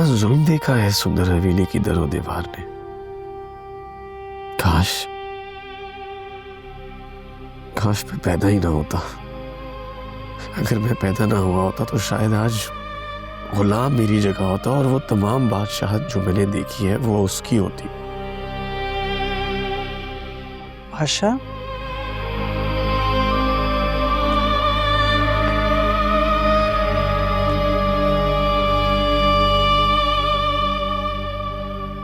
जुल्म देखा है सुंदर हवेली की दरो दीवार ने। काश काश मैं पैदा ही ना होता। अगर मैं पैदा ना हुआ होता तो शायद आज गुलाम मेरी जगह होता और वो तमाम बादशाहत जो मैंने देखी है वो उसकी होती। आशा,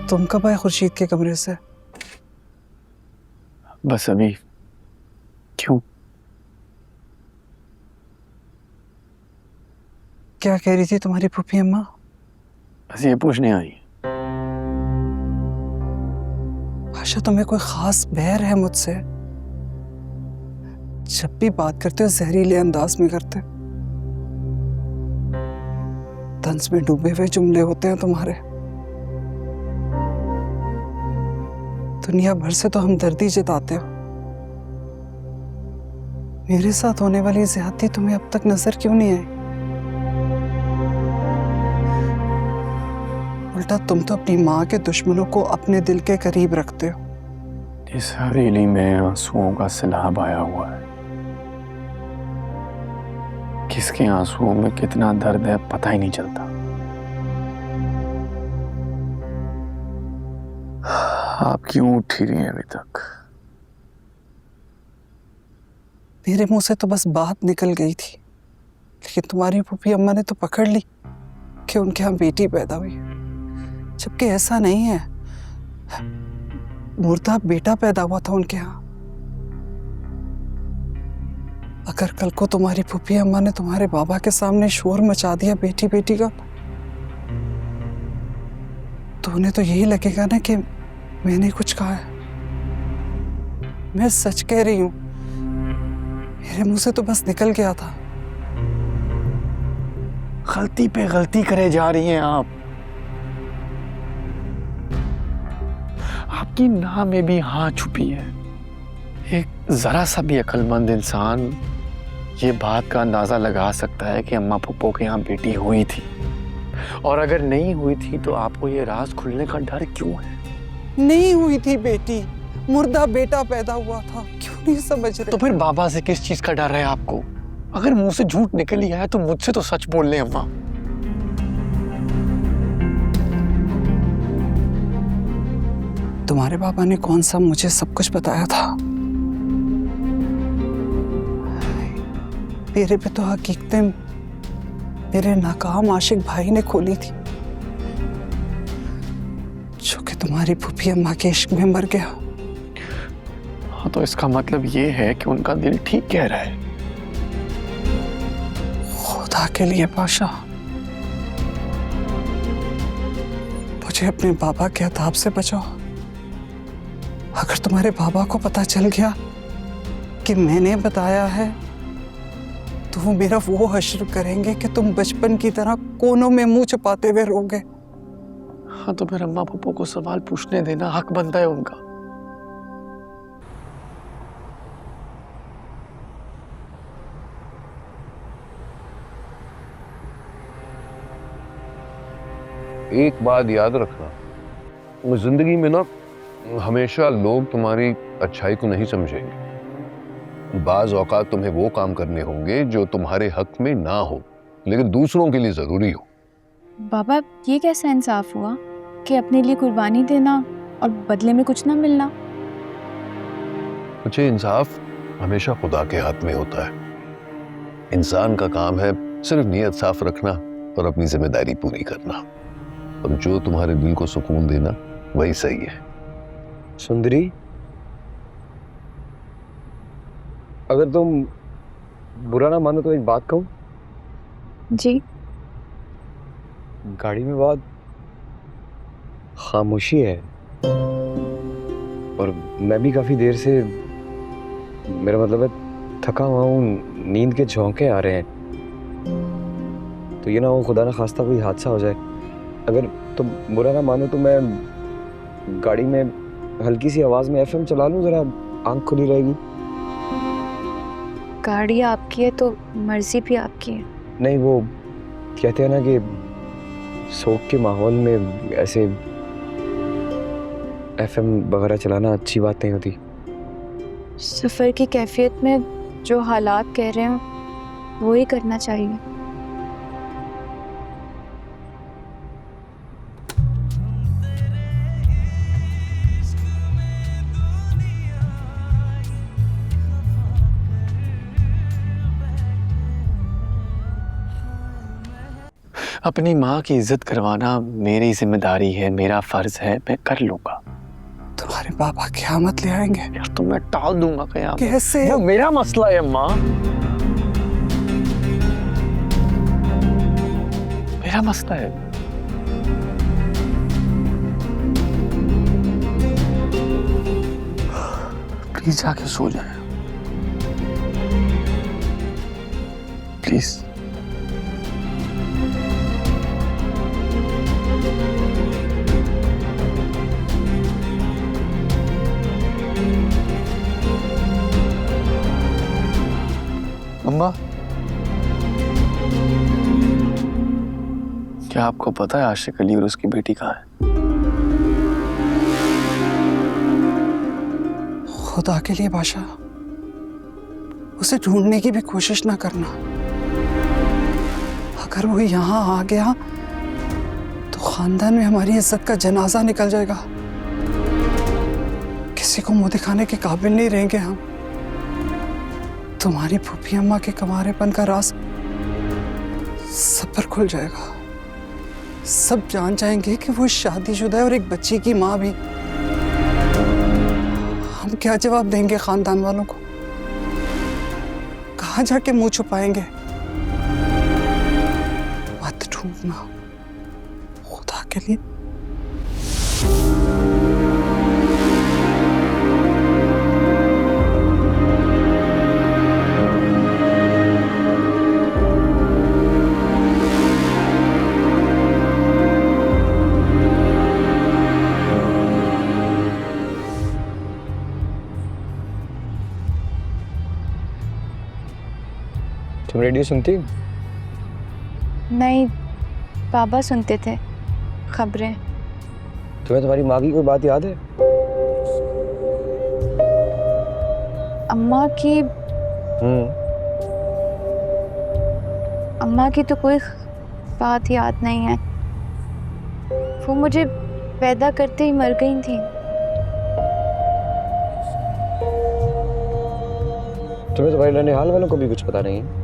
तुम कब आए खुर्शीद के कमरे से? बस अभी। क्यों? क्या कह रही थी तुम्हारी फूफी अम्मा? बस ये पूछने आई। आशा, तुम्हें कोई खास बैर है मुझसे? जब भी बात करते हो जहरीले अंदाज में करते, तंज में डूबे हुए जुमले होते हैं तुम्हारे। दुनिया भर से तो हमदर्दी जताते हो, मेरे साथ होने वाली ज्यादती तुम्हें अब तक नजर क्यों नहीं आई? उल्टा तुम तो अपनी माँ के दुश्मनों को अपने दिल के करीब रखते हो। इस हवेली में आंसुओं का सैलाब आया हुआ है। किसके आंसुओं में कितना दर्द है पता ही नहीं चलता। आप क्यों उठ ही रही हैं अभी तक? मेरे मुंह से तो बस बात निकल गई थी, लेकिन तुम्हारी फूफी अम्मा ने तो पकड़ ली कि उनके यहाँ बेटी पैदा हुई, जबकि ऐसा नहीं है। मुर्दा बेटा पैदा हुआ था उनके यहाँ। अगर कल को तुम्हारी फूफी अम्मा ने तुम्हारे बाबा के सामने शोर मचा दिया बेटी बेटी का, तो उन्हें तो यही लगेगा ना कि मैंने कुछ कहा है। मैं सच कह रही हूं, मेरे मुंह से तो बस निकल गया था। गलती पे गलती करे जा रही हैं आप। आपकी नाम में भी हाँ छुपी है। एक जरा सा भी अक्लमंद इंसान ये बात का अंदाजा लगा सकता है कि अम्मा पप्पो के यहाँ बेटी हुई थी, और अगर नहीं हुई थी तो आपको ये राज खुलने का डर क्यों है? नहीं हुई थी बेटी, मुर्दा बेटा पैदा हुआ था। क्यों नहीं समझ रहे? तो फिर बाबा से किस चीज का डर है आपको? अगर मुंह से झूठ निकल ही आया तो मुझसे तो सच बोल लें अम्मा। तुम्हारे बाबा ने कौन सा मुझे सब कुछ बताया था? मेरे पे तो हकीकतें मेरे नाकाम आशिक भाई ने खोली थी, जो कि तुम्हारी फूफी अम्मा के इश्क में मर गया। हाँ, तो इसका मतलब ये है कि उनका दिल ठीक कह रहा है। खुदा के लिए पाशा, मुझे अपने बाबा के अताब से बचाओ। अगर तुम्हारे बाबा को पता चल गया कि मैंने बताया है, तो वो मेरा वो हश्र करेंगे कि तुम बचपन की तरह कोनों में मुंह छुपाते हुए रोगे। हाँ, तो फिर अम्मा पप्पो को सवाल पूछने देना हक बनता है उनका। एक बात याद रखना, जिंदगी में ना हमेशा लोग तुम्हारी अच्छाई को नहीं समझेंगे। बाज औकात तुम्हें वो काम करने होंगे जो तुम्हारे हक में ना हो, लेकिन दूसरों के लिए जरूरी हो। बाबा, ये कैसा इंसाफ हुआ कि अपने लिए कुर्बानी देना और बदले में कुछ ना मिलना? मुझे इंसाफ हमेशा खुदा के हाथ में होता है। इंसान का काम है सिर्फ नीयत साफ रखना और अपनी जिम्मेदारी पूरी करना, और जो तुम्हारे दिल को सुकून देना वही सही है। सुंदरी, अगर तुम बुरा ना मानो तो एक बात कहूं? जी। गाड़ी में बहुत खामोशी है और मैं भी काफी देर से, मेरा मतलब है थका हुआ हूँ, नींद के झोंके आ रहे हैं। तो ये ना हो खुदा ना खास्ता कोई हादसा हो जाए। अगर तुम बुरा ना मानो तो मैं गाड़ी में हल्की सी आवाज में एफएम चला लूं, जरा आंख खुली रहेगी। गाड़ी आपकी है तो मर्जी भी आपकी है। नहीं, वो कहते हैं ना कि शौक के माहौल में ऐसे एफएम वगैरह चलाना अच्छी बात नहीं होती। सफ़र की कैफियत में जो हालात कह रहे हैं वो ही करना चाहिए। अपनी माँ की इज्जत करवाना मेरी जिम्मेदारी है, मेरा फर्ज है, मैं कर लूंगा। तुम्हारे पापा क़यामत ले आएंगे। यार तो मैं टाल दूंगा क़यामत। कैसे? वो मेरा मसला है माँ, मेरा मसला है। प्लीज जाके सो जाए, प्लीज। अम्मा, क्या आपको पता है आशिक अली और उसकी बेटी कहाँ है? खुदा के लिए बादशाह, उसे ढूंढने की भी कोशिश ना करना। अगर वो यहाँ आ गया तो खानदान में हमारी इज्जत का जनाजा निकल जाएगा। किसी को मुंह दिखाने के काबिल नहीं रहेंगे हम। तुम्हारी फूफी अम्मा के कमारेपन का राज सब पर खुल जाएगा। सब जान जाएंगे कि वो शादीशुदा है और एक बच्ची की माँ भी। हम क्या जवाब देंगे खानदान वालों को? कहाँ जाके मुंह छुपाएंगे? मत ढूंढना खुदा के लिए। तुम रेडियो सुनती हो? नहीं, पापा सुनते थे खबरें। तुम्हें तुम्हारी माँ की कोई बात याद है? अम्मा की तो कोई बात याद नहीं है। वो मुझे पैदा करते ही मर गई थी। तुम्हें तुम्हारे ननिहाल वालों को भी कुछ पता नहीं है?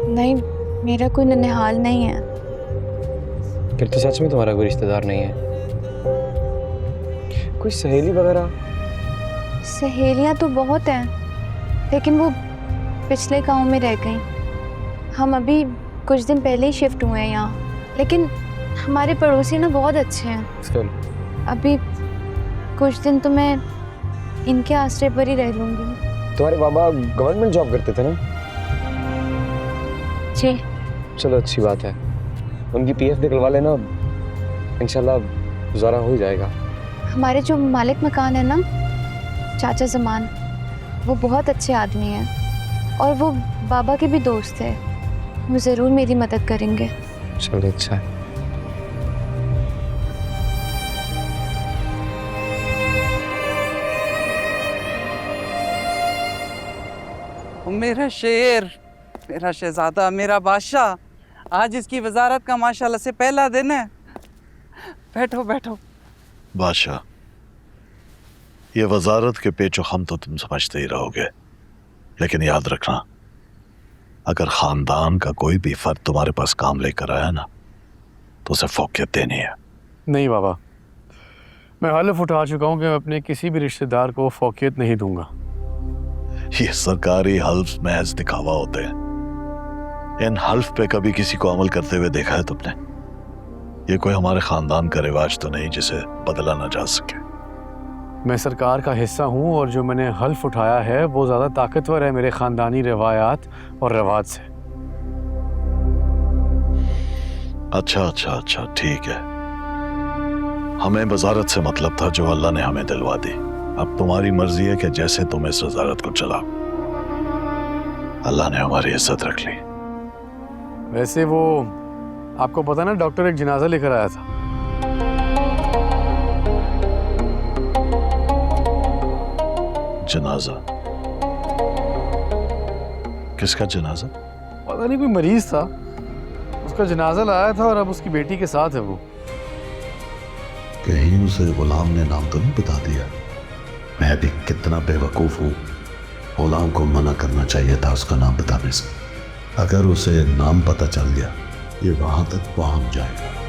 नहीं, मेरा कोई ननिहाल नहीं है। फिर तो सच में तुम्हारा कोई रिश्तेदार नहीं है? कोई सहेली वगैरह? सहेलियां तो बहुत हैं, लेकिन वो पिछले गांव में रह गई। हम अभी कुछ दिन पहले ही शिफ्ट हुए हैं यहाँ, लेकिन हमारे पड़ोसी ना बहुत अच्छे हैं। चल। अभी कुछ दिन तो मैं इनके आश्रय पर ही रह लूँगी। तुम्हारे बाबा गवर्नमेंट जॉब करते थे ना? जी। चलो अच्छी बात है। उनकी पीएफ निकलवा लेना, इंशाल्लाह गुजारा हो जाएगा। हमारे जो मालिक मकान है ना, चाचा जमान, वो बहुत अच्छे आदमी हैं और वो बाबा के भी दोस्त है। वो ज़रूर मेरी मदद करेंगे। चलो अच्छा है। मेरा शेर, मेरा शहजादा, मेरा बादशाह, आज इसकी वजारत का माशाल्लाह से पहला दिन है। बैठो बैठो। बादशाह, ये वजारत के पेचो खम तो तुम समझते ही रहोगे, लेकिन याद रखना, अगर खानदान का कोई भी फर्द तुम्हारे पास काम लेकर आया ना, तो उसे फौकियत देनी है। नहीं बाबा, मैं हल्फ उठा चुका हूँ कि मैं अपने किसी भी रिश्तेदार को फौकियत नहीं दूंगा। ये सरकारी हल्फ महज दिखावा होते हैं। इन हल्फ पे कभी किसी को अमल करते हुए देखा है तुमने? ये कोई हमारे खानदान का रिवाज तो नहीं जिसे बदला ना जा सके। मैं सरकार का हिस्सा हूँ और जो मैंने हल्फ उठाया है वो ज़्यादा ताकतवर है मेरे ख़ानदानी रवायात और रवाज से। अच्छा, ठीक है। हमें वजारत से मतलब था जो अल्लाह ने हमें दिलवा दी। अब तुम्हारी मर्जी है कि जैसे तुम इस वजारत को चलाओ। अल्लाह ने हमारी इज्जत रख ली। वैसे वो आपको पता ना, डॉक्टर एक जनाजा लेकर आया था। जनाजा? किसका जनाजा? पता नहीं, कोई मरीज था, उसका जनाजा लाया था और अब उसकी बेटी के साथ है वो। कहीं उसे गुलाम ने नाम तो नहीं बता दिया? मैं भी कितना बेवकूफ हूं, गुलाम को मना करना चाहिए था उसका नाम बताने से। अगर उसे नाम पता चल गया, ये वहां तक पहुंच जाएगा।